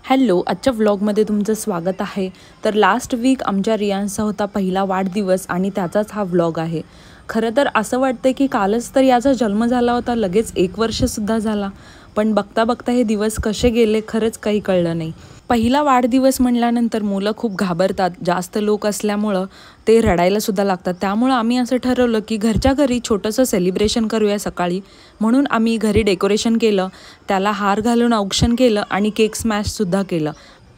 Hello, आजच्या व्लॉगमध्ये तुमचं स्वागत आहे। तर लास्ट वीक आमच्या रियांचा होता पहिला वाढदिवस आणि त्याचाच हा व्लॉग आहे। खरं तर असं वाटतं की कालच तर याचा जन्म झाला होता, लगेच 1 वर्षसुद्धा झाला, पण बघता बघता हे दिवस कसे गेले खरंच काही कळलं नाही। पहिला वाढदिवस म्हटल्यानंतर मुलं खूप घाबरतात, जास्त लोक असल्यामुळं ते रडायला सुद्धा लागतात। त्यामुळे आम्ही असं ठरवलं की घरच्या घरी छोटंसं सेलिब्रेशन करूया सकाळी, म्हणून आम्ही घरी डेकोरेशन केलं, त्याला हार घालून औक्षण केलं आणि केक स्मॅशसुद्धा केलं।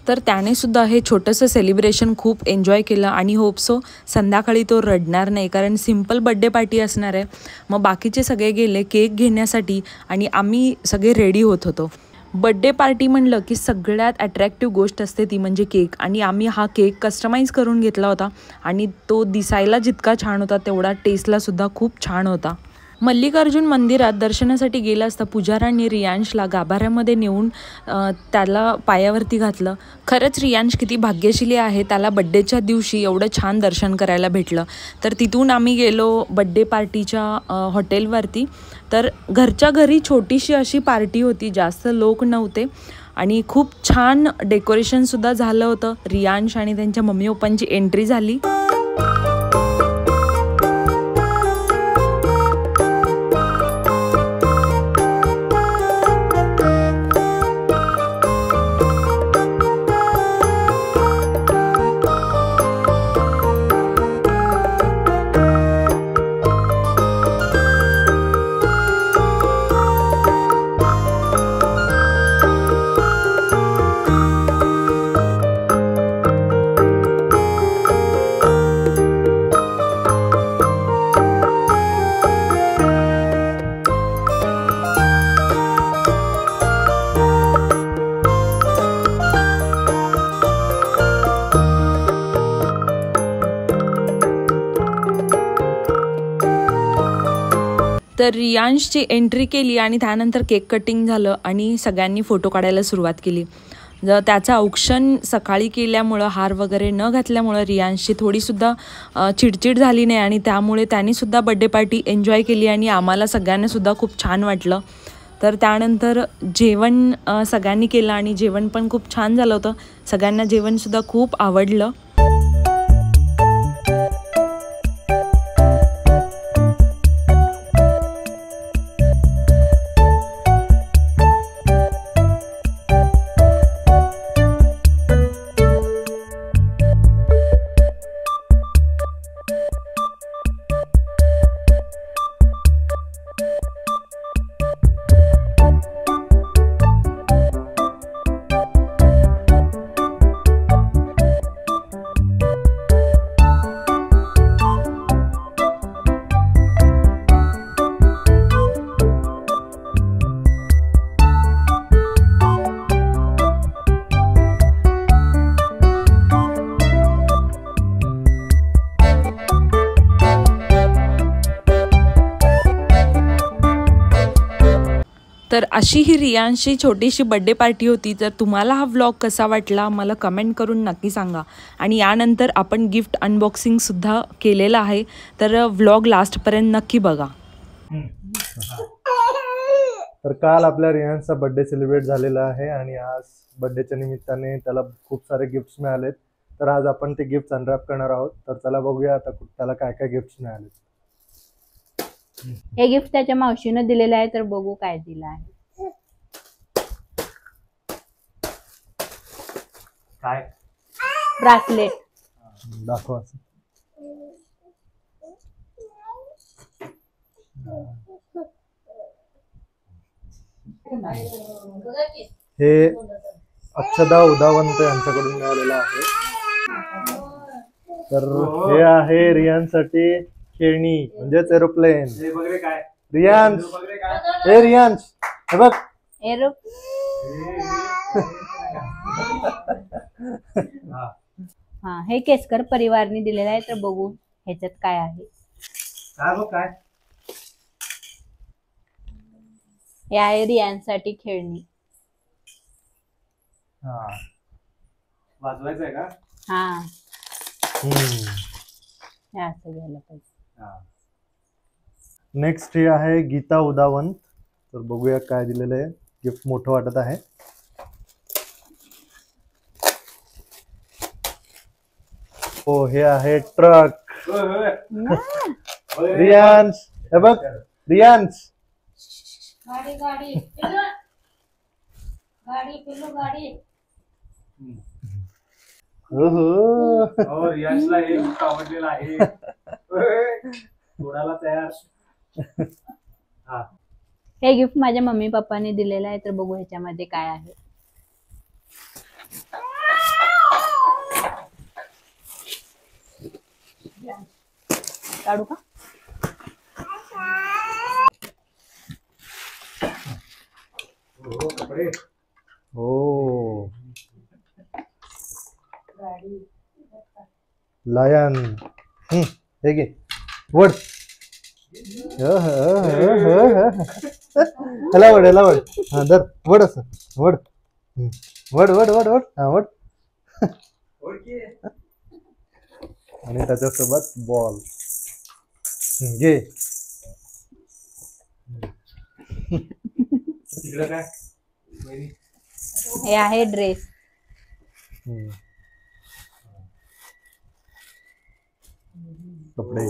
तर त्याने सुद्धा हे छोटंसं सेलिब्रेशन खूप एन्जॉय केलं आणि होप सो संध्याकाळी तो रडणार नाही, कारण सिंपल बड्डे पार्टी असणार आहे। मग बाकीचे सगळे गेले केक घेण्यासाठी आणि आम्ही सगळे रेडी होत होतो। बड्डे पार्टी म्हणलं की सगळ्यात अट्रॅक्टिव्ह गोष्ट असते ती म्हणजे केक, आणि आम्ही हा केक कस्टमाइज करून घेतला होता आणि तो दिसायला जितका छान होता तेवढा टेस्टला सुद्धा खूप छान होता। मल्लिकार्जुन मंदिरात दर्शनासाठी गेला असता पुजाऱ्यांनी रियांशला गाभाऱ्यामध्ये नेऊन त्याला पायावरती घातलं। खरंच रियांश किती भाग्यशाली आहे, त्याला बड्डेच्या दिवशी एवढं छान दर्शन करायला भेटलं। तर तिथून आम्ही गेलो बड्डे पार्टीच्या हॉटेलवरती। तर घरच्या घरी छोटीशी अशी पार्टी होती, जास्त लोक नव्हते आणि खूप छान डेकोरेशनसुद्धा झालं होतं। रियांश आणि त्यांच्या मम्मी पप्पांची एंट्री झाली। तर रियांशची एंट्री केली आणि त्यानंतर केक कटिंग झालं आणि सगळ्यांनी फोटो काढायला सुरुवात केली। त्याचं औक्षण सकाळी केल्यामुळं हार वगैरे न घातल्यामुळं रियांशची थोडीसुद्धा चिडचिड झाली नाही आणि त्यामुळे त्यांनीसुद्धा बड्डे पार्टी एन्जॉय केली आणि आम्हाला सगळ्यांनासुद्धा खूप छान वाटलं। तर त्यानंतर जेवण सगळ्यांनी केलं आणि जेवण पण खूप छान झालं होतं, सगळ्यांना जेवणसुद्धा खूप आवडलं। तर अशी ही रियांशची छोटीशी बड्डे पार्टी होती। तर तुम्हाला हा व्लॉग कसा वाटला मला कमेंट करून नक्की सांगा, आणि यानंतर आपण गिफ्ट अनबॉक्सिंगसुद्धा केलेलं आहे, तर व्लॉग लास्टपर्यंत नक्की बघा। तर काल आपल्या रियांशचा बर्थडे सेलिब्रेट झालेला आहे आणि आज बर्थडेच्या निमित्ताने त्याला खूप सारे गिफ्ट्स मिळालेत। तर आज आपण ते गिफ्ट्स अनरॅप करणार आहोत। तर चला बघूया आता त्याला काय काय गिफ्ट्स मिळाले। हे गिफ्ट त्याच्या मावशीने दिलेलं आहे, तर बघू काय दिलं आहे। काय? ब्रासलेट। दाखवा। हे अक्षदा उदावंत यांच्याकडून मिळालेलं आहे। तर हे आहे रियांसाठी खेळणी म्हणजेच एरोप्लेन। रियांश, हे रियांश हे बघ हा, हे केसकर परिवारने दिलेलं आहे, तर बघू ह्याच्यात काय आहे। काय? हे आहे रियांसाठी खेळणी। वाजवायचं आहे का? हा, हे असं घ्यायला पाहिजे। नेक्स्ट हे आहे गीता उदावंत। तर बघूया काय दिलेलं आहे। गिफ्ट मोठं वाटत आहे। हे आहे ट्रक. ना. रियांश हे बघ रियांश. गाडी गाडी पिल्लू. गाडी पिल्लू गाडी. ओहो. और यशला हे गिफ्ट आवडलेलं आहे. तोडायला तयार. हे गिफ्ट माझ्या मम्मी पप्पाने दिलेलं आहे, तर बघू ह्याच्यामध्ये काय आहे. काढू का? कपडे. ओ लायन. हे घे वड. ह्याला वड ह्याला वड. हा धर वड असं वड. वड वड वड वड हा वड. ओळखी. आणि त्याच्यासोबत बॉल घे. तिकडे काय वहिनी? हे आहे ड्रेस. कपडे.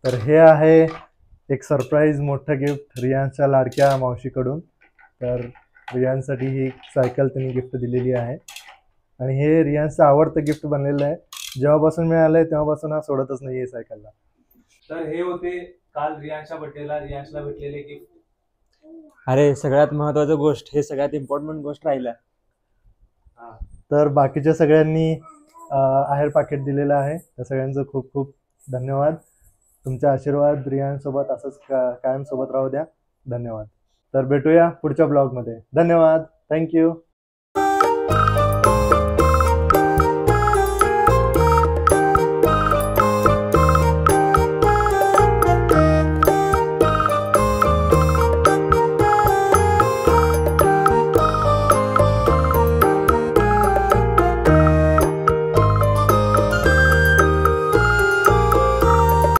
तर हे आहे एक सरप्राईज मोठं गिफ्ट रियांच्या लाडक्या मावशीकडून. तर रियांसाठी ही सायकल त्यांनी गिफ्ट दिलेली आहे आणि हे रियांचं आवडतं गिफ्ट बनलेलं आहे. जेव्हापासून मिळालंय तेव्हापासून हा सोडतच नाही सायकलला. तर हे होते काल रियांच्या बर्थडेला रियांशला भेटलेले गिफ्ट. अरे सगळ्यात महत्वाची गोष्ट, हे सगळ्यात इम्पॉर्टंट गोष्ट राहिल्या. तर बाकीच्या सगळ्यांनी आहेर पाकिट दिलेलं आहे. त्या सगळ्यांचं खूप खूप धन्यवाद. तुमचा आशीर्वाद रियांसोबत असंच कायम सोबत राहू द्या. धन्यवाद. तर भेटूया पुढच्या ब्लॉगमध्ये. धन्यवाद. थँक्यू.